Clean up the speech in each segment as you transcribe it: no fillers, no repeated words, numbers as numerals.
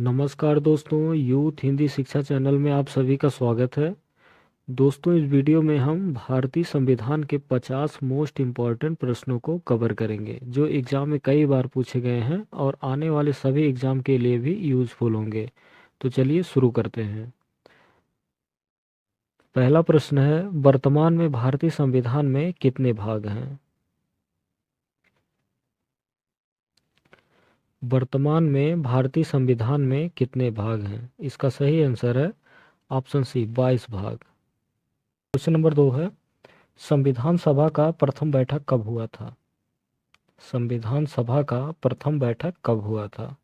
नमस्कार दोस्तों, यूथ हिंदी शिक्षा चैनल में आप सभी का स्वागत है। दोस्तों, इस वीडियो में हम भारतीय संविधान के 50 मोस्ट इम्पॉर्टेंट प्रश्नों को कवर करेंगे जो एग्जाम में कई बार पूछे गए हैं और आने वाले सभी एग्जाम के लिए भी यूजफुल होंगे। तो चलिए शुरू करते हैं। पहला प्रश्न है, वर्तमान में भारतीय संविधान में कितने भाग हैं? वर्तमान में भारतीय संविधान में कितने भाग हैं? इसका सही आंसर है ऑप्शन सी, 22 भाग। क्वेश्चन नंबर 2 है, संविधान सभा का प्रथम बैठक कब हुआ था? संविधान सभा का प्रथम बैठक कब हुआ था?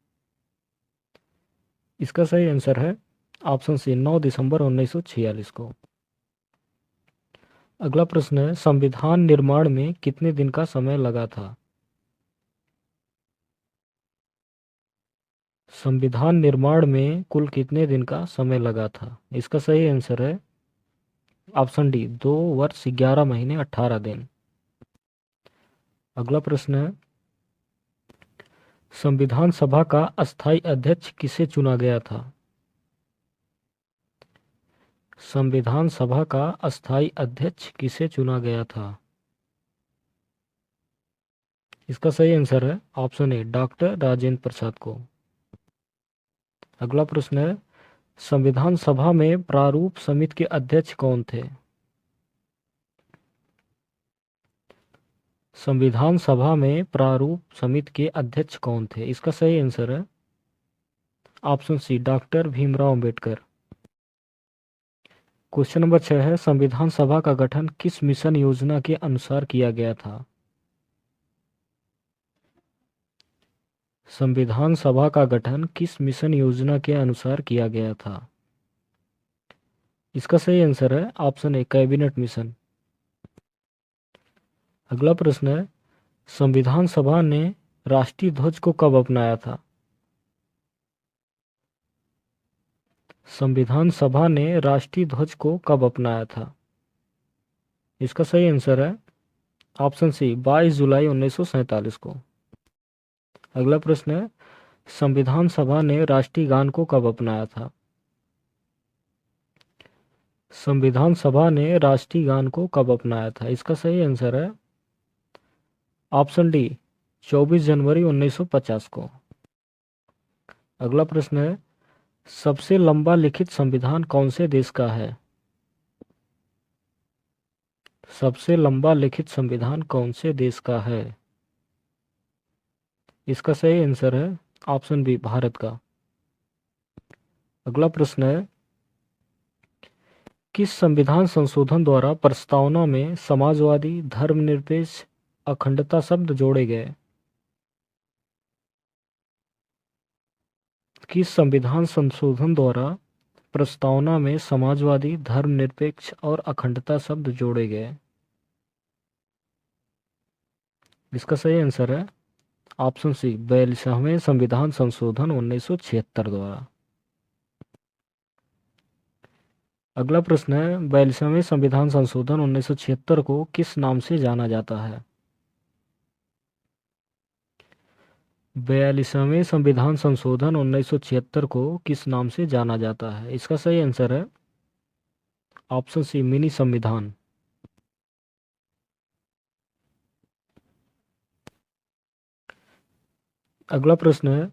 इसका सही आंसर है ऑप्शन सी, 9 दिसंबर 1946 को। अगला प्रश्न है, संविधान निर्माण में कितने दिन का समय लगा था? संविधान निर्माण में कुल कितने दिन का समय लगा था? इसका सही आंसर है ऑप्शन डी, 2 वर्ष 11 महीने 18 दिन। अगला प्रश्न है, संविधान सभा का अस्थायी अध्यक्ष किसे चुना गया था? संविधान सभा का अस्थायी अध्यक्ष किसे चुना गया था? इसका सही आंसर है option A, doctor Rajendra Prasad को। अगला प्रश्न है, संविधान सभा में प्रारूप समिति के अध्यक्ष कौन थे? संविधान सभा में प्रारूप समिति के अध्यक्ष कौन थे? इसका सही आंसर है option C, doctor Bhimrao Ambedkar. Question number 6 है, संविधान सभा का गठन किस मिशन योजना के अनुसार किया गया था? संविधान सभा का गठन किस मिशन योजना के अनुसार किया गया था? इसका सही आंसर है ऑप्शन ए, कैबिनेट मिशन। अगला प्रश्न है, संविधान सभा ने राष्ट्रीय ध्वज को कब अपनाया था? संविधान सभा ने राष्ट्रीय ध्वज को कब अपनाया था? इसका सही आंसर है ऑप्शन सी, 22 जुलाई 1947 को। अगला प्रश्न है, संविधान सभा ने राष्ट्रीय गान को कब अपनाया था? संविधान सभा ने राष्ट्रीय गान को कब अपनाया था? इसका सही आंसर है ऑप्शन डी, 24 जनवरी 1950 को। अगला प्रश्न है, सबसे लंबा लिखित संविधान कौन से देश का है? सबसे लंबा लिखित संविधान कौन से देश का है? इसका सही आंसर है ऑप्शन बी, भारत का। अगला प्रश्न है, किस संविधान संशोधन द्वारा प्रस्तावना में समाजवादी, धर्मनिरपेक्ष, अखंडता शब्द जोड़े गए? किस संविधान संशोधन द्वारा प्रस्तावना में समाजवादी, धर्मनिरपेक्ष और अखंडता शब्द जोड़े गए? इसका सही आंसर है ऑप्शन सी, 42वें संविधान संशोधन 1976 द्वारा। अगला प्रश्न है, 42वें संविधान संशोधन 1976 को किस नाम से जाना जाता है? 42वें संविधान संशोधन 1976 को किस नाम से जाना जाता है? इसका सही आंसर है ऑप्शन सी, मिनी संविधान। अगला प्रश्न है,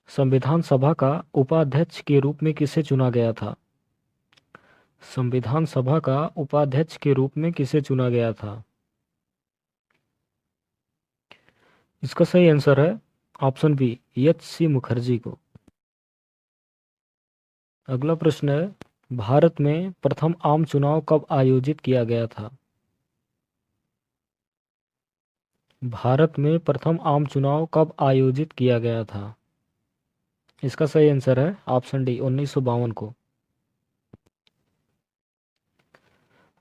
संविधान सभा का उपाध्यक्ष के रूप में किसे चुना गया था? संविधान सभा का उपाध्यक्ष के रूप में किसे चुना गया था? इसका सही आंसर है ऑप्शन बी, एच.सी. मुखर्जी को। अगला प्रश्न है, भारत में प्रथम आम चुनाव कब आयोजित किया गया था? भारत में प्रथम आम चुनाव कब आयोजित किया गया था? इसका सही आंसर है ऑप्शन डी, 1952 को।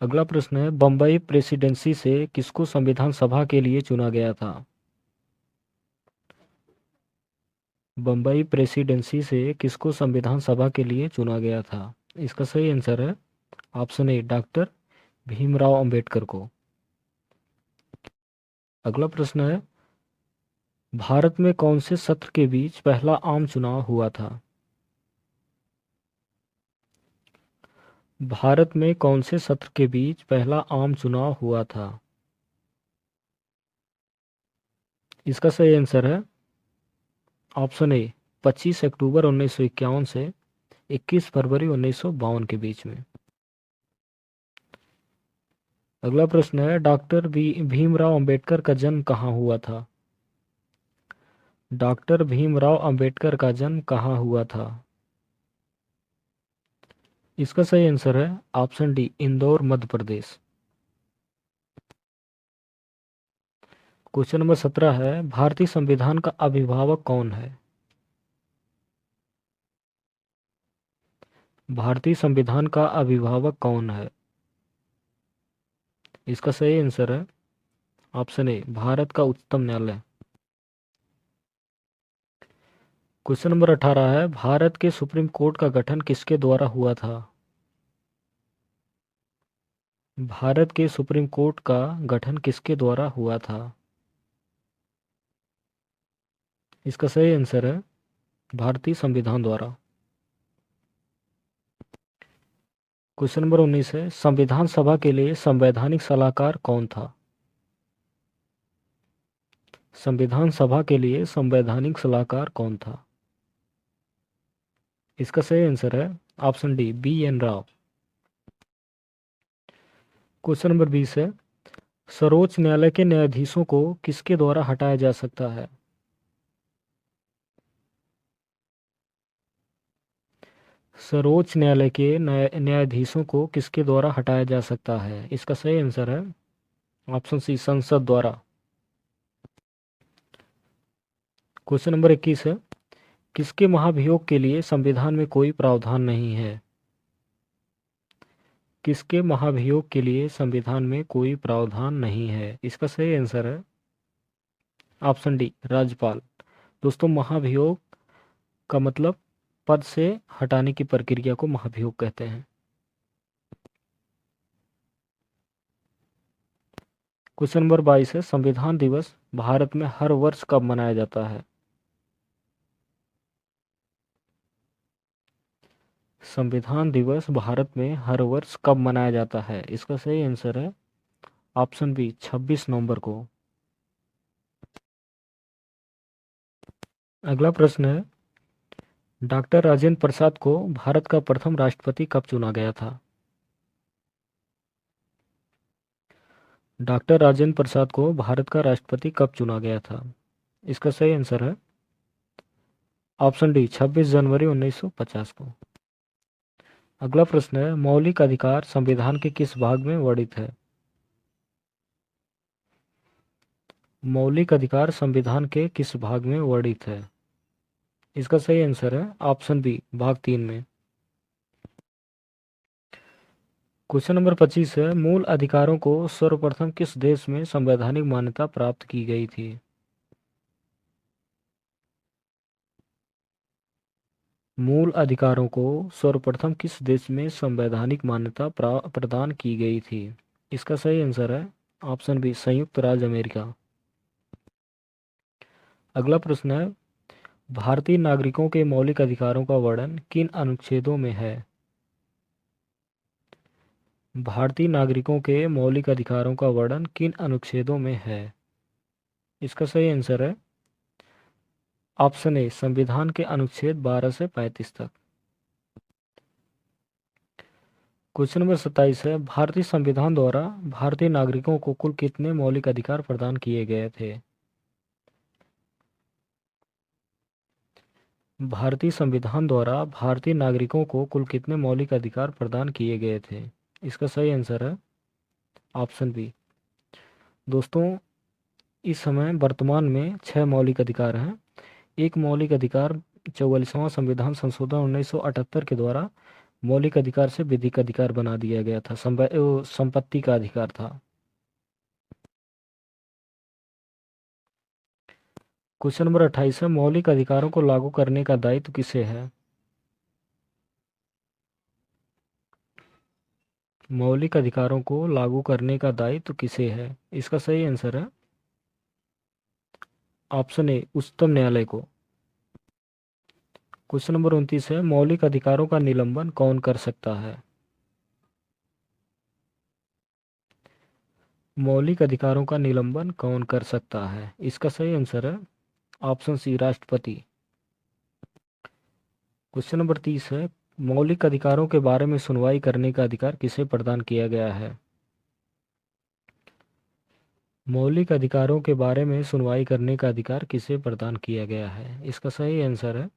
अगला प्रश्न है, बम्बई प्रेसिडेंसी से किसको संविधान सभा के लिए चुना गया था? बम्बई प्रेसिडेंसी से किसको संविधान सभा के लिए चुना गया था? इसका सही आंसर है option A, doctor Bhimrao Ambedkar को। अगला प्रश्न है, भारत में कौन से सत्र के बीच पहला आम चुनाव हुआ था? भारत में कौन से सत्र के बीच पहला आम चुनाव हुआ था? इसका सही आंसर है ऑप्शन ए 25 अक्टूबर 1951 से 21 फरवरी 1952 के बीच में। अगला प्रश्न है, डॉक्टर भीमराव अंबेडकर का जन्म कहाँ हुआ था? डॉक्टर भीमराव अंबेडकर का जन्म कहाँ हुआ था? इसका सही आंसर है option D Indore, Madhya Pradesh. Question number 17 है, भारतीय संविधान का अभिभावक कौन है? भारतीय संविधान का अभिभावक कौन है? इसका सही आंसर है ऑप्शन ए भारत का उच्चतम न्यायालय। क्वेश्चन नंबर 18 है, भारत के सुप्रीम कोर्ट का गठन किसके द्वारा हुआ था? भारत के सुप्रीम कोर्ट का गठन किसके द्वारा हुआ था? इसका सही आंसर है भारतीय संविधान द्वारा। क्वेश्चन नंबर 19 है, संविधान सभा के लिए संवैधानिक सलाहकार कौन था? संविधान सभा के लिए संवैधानिक सलाहकार कौन था? इसका सही आंसर है option D BN Rao. Question number 20 है, सर्वोच्च न्यायालय के न्यायाधीशों को किसके द्वारा हटाया जा सकता है? सर्वोच्च न्यायालय के न्यायाधीशों को किसके द्वारा हटाया जा सकता है? इसका सही आंसर है ऑप्शन सी संसद द्वारा। क्वेश्चन नंबर 21 है, किसके महाभियोग के लिए संविधान में कोई प्रावधान नहीं है? किसके महाभियोग के लिए संविधान में कोई प्रावधान नहीं है? इसका सही आंसर है ऑप्शन डी राज्यपाल। दोस्तों, महाभियोग का मतलब पद से हटाने की प्रक्रिया को महाभियोग कहते हैं। क्वेश्चन नंबर 22 है, संविधान दिवस भारत में हर वर्ष कब मनाया जाता है? संविधान दिवस भारत में हर वर्ष कब मनाया जाता है? इसका सही आंसर है ऑप्शन बी 26 नवंबर को। अगला प्रश्न है, डॉक्टर राजेंद्र प्रसाद को भारत का प्रथम राष्ट्रपति कब चुना गया था? डॉक्टर राजेंद्र प्रसाद को भारत का राष्ट्रपति कब चुना गया था? इसका सही आंसर है ऑप्शन डी 26 जनवरी 1950 को। अगला प्रश्न है, मौलिक अधिकार संविधान के किस भाग में वर्णित है? मौलिक अधिकार संविधान के किस भाग में वर्णित है? इसका सही आंसर है ऑप्शन बी भाग 3 में। क्वेश्चन नंबर 25 है, मूल अधिकारों को सर्वप्रथम किस देश में संवैधानिक मान्यता प्राप्त की गई थी? मूल अधिकारों को सर्वप्रथम किस देश में संवैधानिक मान्यता प्रदान की गई थी? इसका सही आंसर है ऑप्शन बी संयुक्त राज्य अमेरिका। अगला प्रश्न है, भारतीय नागरिकों के मौलिक अधिकारों का वर्णन किन अनुच्छेदों में है? भारतीय नागरिकों के मौलिक अधिकारों का वर्णन किन अनुच्छेदों में है? इसका सही आंसर है ऑप्शन ए संविधान के अनुच्छेद 12 से 35 तक। क्वेश्चन नंबर 27 है, भारतीय संविधान द्वारा भारतीय नागरिकों को कुल कितने मौलिक अधिकार प्रदान किए गए थे? भारतीय संविधान द्वारा भारतीय नागरिकों को कुल कितने मौलिक अधिकार प्रदान किए गए थे? इसका सही आंसर है ऑप्शन बी। दोस्तों, इस समय वर्तमान में 6 मौलिक अधिकार हैं। एक मौलिक अधिकार 44वां संविधान संशोधन 1978 के द्वारा मौलिक अधिकार से विधिक अधिकार बना दिया गया था, संपत्ति का अधिकार था। क्वेश्चन नंबर 28 है, मौलिक अधिकारों को लागू करने का दायित्व किसे है? मौलिक अधिकारों को लागू करने का दायित्व किसे है? इसका सही आंसर है ऑप्शन ए उच्चतम न्यायालय को। क्वेश्चन नंबर 29 है, मौलिक अधिकारों का निलंबन कौन कर सकता है? मौलिक अधिकारों का निलंबन कौन कर सकता है? इसका सही आंसर है ऑप्शन सी, राष्ट्रपति। क्वेश्चन नंबर 30 है, मौलिक अधिकारों के बारे में सुनवाई करने का अधिकार किसे प्रदान किया गया है? मौलिक अधिकारों के बारे में सुनवाई करने का अधिकार किसे प्रदान किया गया है? इसका सही आंसर है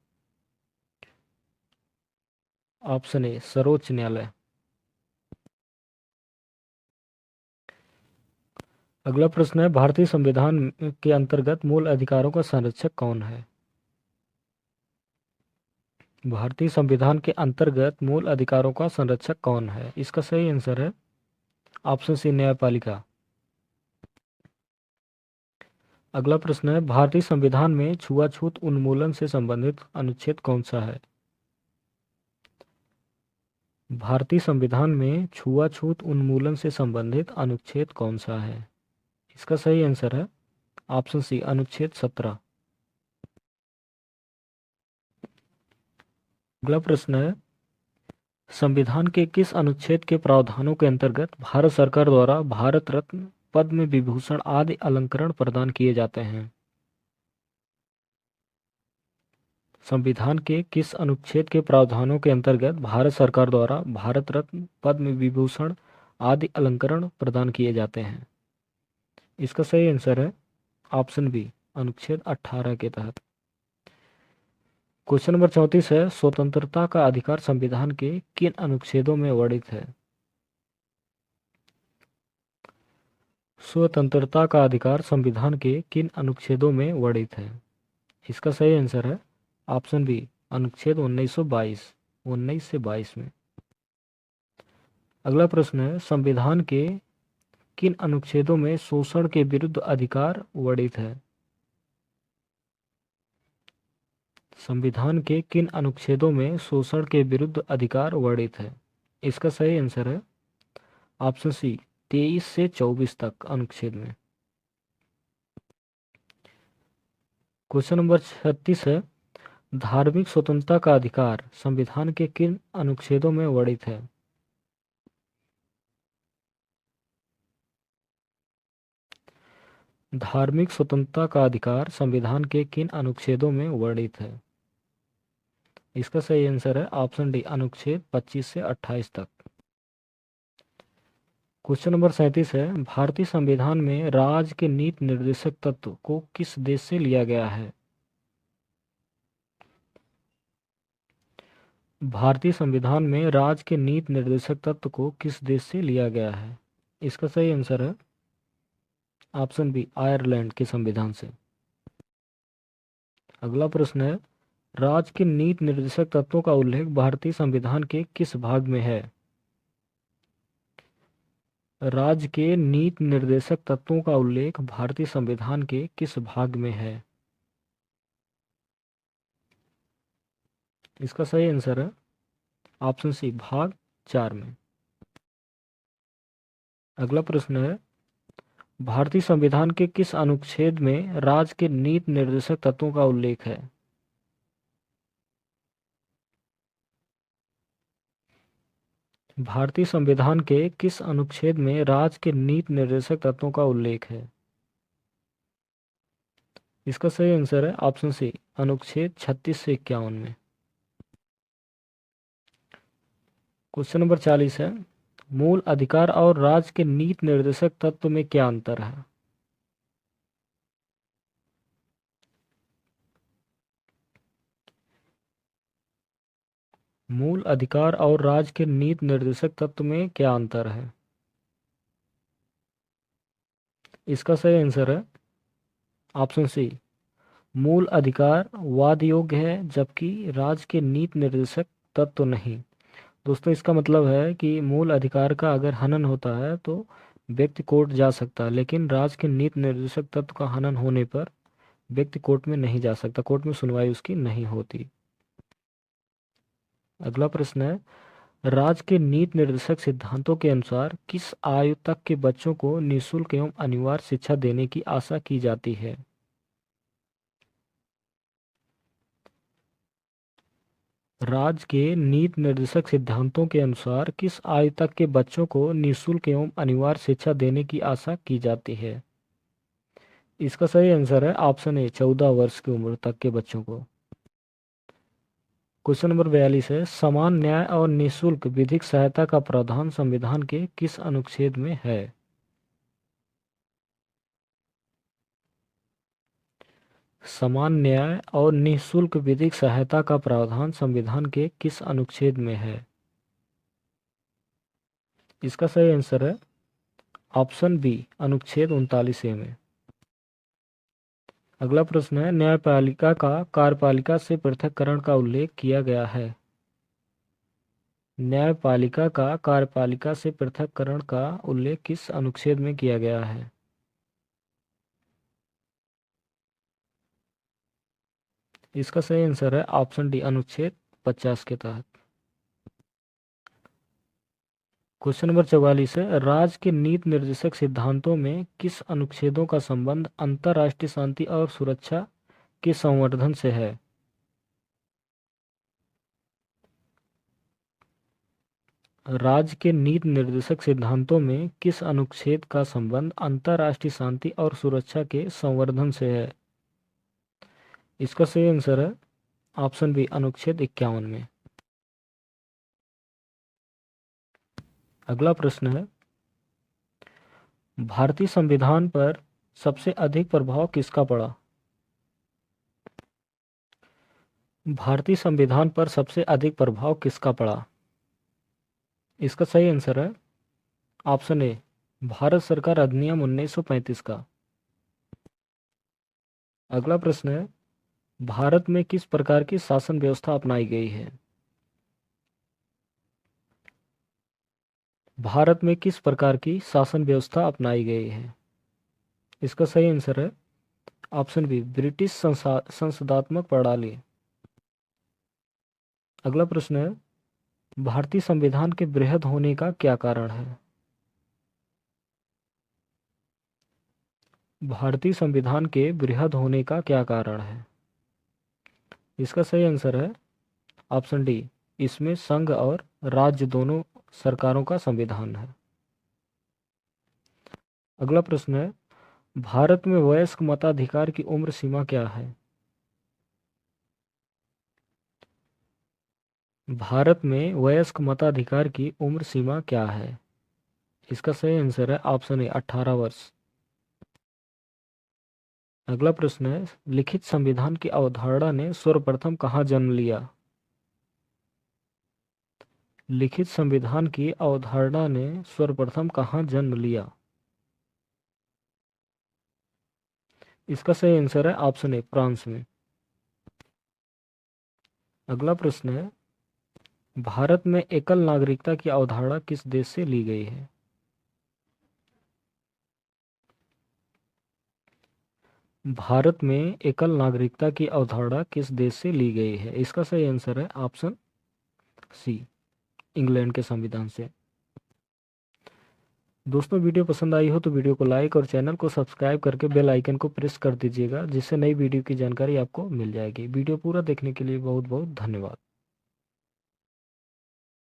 ऑप्शन ए, सर्वोच्च न्यायालय। अगला प्रश्न है, भारतीय संविधान के अंतर्गत मूल अधिकारों का संरक्षक कौन है? भारतीय संविधान के अंतर्गत मूल अधिकारों का संरक्षक कौन है? इसका सही आंसर है ऑप्शन सी, न्यायपालिका। अगला प्रश्न है, भारतीय संविधान में छुआछूत उन्मूलन से संबंधित अनुच्छेद कौन सा है? भारतीय संविधान में छुआछूत उन्मूलन से संबंधित अनुच्छेद कौन सा है? इसका सही आंसर है ऑप्शन सी, अनुच्छेद 17। अगला प्रश्न है, संविधान के किस अनुच्छेद के प्रावधानों के अंतर्गत भारत सरकार द्वारा भारत रत्न, पद्म विभूषण आदि अलंकरण प्रदान किए जाते हैं? संविधान के किस अनुच्छेद के प्रावधानों के अंतर्गत भारत सरकार द्वारा भारत रत्न, पद्म विभूषण आदि अलंकरण प्रदान किए जाते हैं? इसका सही आंसर है ऑप्शन बी, अनुच्छेद 18 के तहत। क्वेश्चन नंबर 34 है, स्वतंत्रता का अधिकार संविधान के किन अनुच्छेदों में वर्णित है? स्वतंत्रता का अधिकार संविधान के किन अनुच्छेदों में वर्णित है? इसका सही आंसर है ऑप्शन बी, अनुच्छेद 1922, 19 से 22 में। अगला प्रश्न है, संविधान के किन अनुच्छेदों में शोषण के विरुद्ध अधिकार वर्णित है? संविधान के किन अनुच्छेदों में शोषण के विरुद्ध अधिकार वर्णित है? इसका सही आंसर है ऑप्शन सी, 23 से 24 तक अनुच्छेद में। क्वेश्चन नंबर 36 है, धार्मिक स्वतंत्रता का अधिकार संविधान के किन अनुच्छेदों में वर्णित है? धार्मिक स्वतंत्रता का अधिकार संविधान के किन अनुच्छेदों में वर्णित है? इसका सही आंसर है ऑप्शन डी, अनुच्छेद 25 से 28 तक। क्वेश्चन नंबर 37 है, भारतीय संविधान में राज्य के नीति निर्देशक तत्व को किस देश से लिया गया है? भारतीय संविधान में राज्य के नीति निर्देशक तत्व को किस देश से लिया गया है? इसका सही आंसर है ऑप्शन बी, आयरलैंड के संविधान से। अगला प्रश्न है, राज्य के नीति निर्देशक तत्वों का उल्लेख भारतीय संविधान के किस भाग में है? राज्य के नीति निर्देशक तत्वों का उल्लेख भारतीय संविधान के किस भाग में है? इसका सही आंसर है ऑप्शन सी, भाग 4 में। अगला प्रश्न है, भारतीय संविधान के किस अनुच्छेद में राज्य के नीति निर्देशक तत्वों का उल्लेख है? भारतीय संविधान के किस अनुच्छेद में राज्य के नीति निर्देशक तत्वों का उल्लेख है? इसका सही आंसर है ऑप्शन सी, अनुच्छेद 36 से 51 में। क्वेश्चन नंबर 40 है, मूल अधिकार और राज्य के नीति निर्देशक तत्व में क्या अंतर है? मूल अधिकार और राज्य के नीति निर्देशक तत्व में क्या अंतर है? इसका सही आंसर है ऑप्शन सी, मूल अधिकार वाद योग्य है जबकि राज्य के नीति निर्देशक तत्व नहीं। दोस्तों, इसका मतलब है कि मूल अधिकार का अगर हनन होता है तो व्यक्ति कोर्ट जा सकता है, लेकिन राज्य के नीति निर्देशक तत्व का हनन होने पर व्यक्ति कोर्ट में नहीं जा सकता, कोर्ट में सुनवाई उसकी नहीं होती। अगला प्रश्न है, राज्य के नीति निर्देशक सिद्धांतों के अनुसार किस आयु तक के बच्चों को निःशुल्क एवं अनिवार्य शिक्षा देने की आशा की जाती है? राज्य के नीति निर्देशक सिद्धांतों के अनुसार किस आयु तक के बच्चों को निःशुल्क एवं अनिवार्य शिक्षा देने की आशा की जाती है? इसका सही आंसर है ऑप्शन ए, 14 वर्ष की उम्र तक के बच्चों को। क्वेश्चन नंबर 42 है, समान न्याय और निःशुल्क विधिक सहायता का प्रावधान संविधान के किस अनुच्छेद में है? समान न्याय और निःशुल्क विधिक सहायता का प्रावधान संविधान के किस अनुच्छेद में है? इसका सही आंसर है ऑप्शन बी, अनुच्छेद 39A में। अगला प्रश्न है, न्यायपालिका का कार्यपालिका से पृथक्करण का उल्लेख किया गया है। न्यायपालिका का कार्यपालिका से पृथक्करण का उल्लेख किस अनुच्छेद में किया गया है? इसका सही आंसर है ऑप्शन डी, अनुच्छेद 50 के तहत। क्वेश्चन नंबर 44 है, राज्य के नीति निर्देशक सिद्धांतों में किस अनुच्छेदों का संबंध अंतर्राष्ट्रीय शांति और सुरक्षा के संवर्धन से है? राज्य के नीति निर्देशक सिद्धांतों में किस अनुच्छेद का संबंध अंतर्राष्ट्रीय शांति और सुरक्षा के संवर्धन से है? इसका सही आंसर है ऑप्शन बी, अनुच्छेद 51 में। अगला प्रश्न है, भारतीय संविधान पर सबसे अधिक प्रभाव किसका पड़ा? भारतीय संविधान पर सबसे अधिक प्रभाव किसका पड़ा? इसका सही आंसर है ऑप्शन ए, भारत सरकार अधिनियम 1935 का। अगला प्रश्न है, भारत में किस प्रकार की शासन व्यवस्था अपनाई गई है? भारत में किस प्रकार की शासन व्यवस्था अपनाई गई है? इसका सही आंसर है ऑप्शन बी, ब्रिटिश संसदात्मक प्रणाली। अगला प्रश्न है, भारतीय संविधान के बृहद होने का क्या कारण है? भारतीय संविधान के बृहद होने का क्या कारण है? इसका सही आंसर है ऑप्शन डी, इसमें संघ और राज्य दोनों सरकारों का संविधान है। अगला प्रश्न है, भारत में वयस्क मताधिकार की उम्र सीमा क्या है? भारत में वयस्क मताधिकार की उम्र सीमा क्या है? इसका सही आंसर है ऑप्शन ए, 18 वर्ष। अगला प्रश्न है, लिखित संविधान की अवधारणा ने सर्वप्रथम कहाँ जन्म लिया? लिखित संविधान की अवधारणा ने सर्वप्रथम कहाँ जन्म लिया? इसका सही आंसर है ऑप्शन ए, फ्रांस में। अगला प्रश्न है, भारत में एकल नागरिकता की अवधारणा किस देश से ली गई है? भारत में एकल नागरिकता की अवधारणा किस देश से ली गई है? इसका सही आंसर है ऑप्शन सी, इंग्लैंड के संविधान से। दोस्तों, वीडियो पसंद आई हो तो वीडियो को लाइक और चैनल को सब्सक्राइब करके बेल आइकन को प्रेस कर दीजिएगा, जिससे नई वीडियो की जानकारी आपको मिल जाएगी। वीडियो पूरा देखने के लिए बहुत बहुत धन्यवाद।